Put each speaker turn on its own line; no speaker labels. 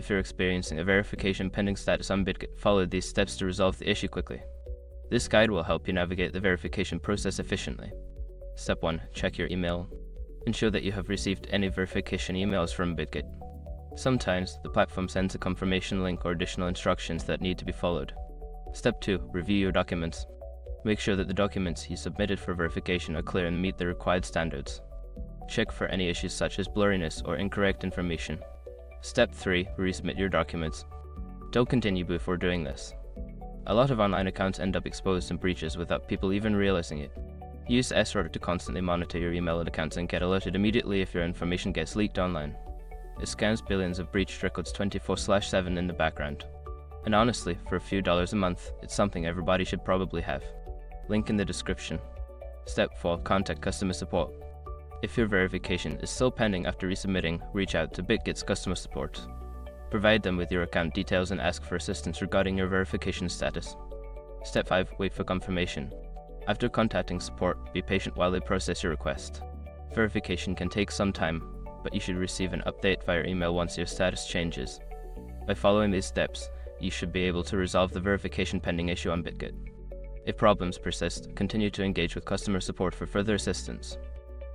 If you're experiencing a verification pending status on Bitget, follow these steps to resolve the issue quickly. This guide will help you navigate the verification process efficiently. Step 1. Check your email. Ensure that you have received any verification emails from Bitget. Sometimes, the platform sends a confirmation link or additional instructions that need to be followed. Step 2. Review your documents. Make sure that the documents you submitted for verification are clear and meet the required standards. Check for any issues such as blurriness or incorrect information. Step 3. Resubmit your documents. Don't continue before doing this. A lot of online accounts end up exposed and breaches without people even realizing it. Use SROT to constantly monitor your email accounts and get alerted immediately if your information gets leaked online. It scans billions of breached records 24/7 in the background. And honestly, for a few dollars a month, it's something everybody should probably have. Link in the description. Step 4. Contact customer support. If your verification is still pending after resubmitting, reach out to Bitget's customer support. Provide them with your account details and ask for assistance regarding your verification status. Step 5. Wait for confirmation. After contacting support, be patient while they process your request. Verification can take some time, but you should receive an update via email once your status changes. By following these steps, you should be able to resolve the verification pending issue on Bitget. If problems persist, continue to engage with customer support for further assistance.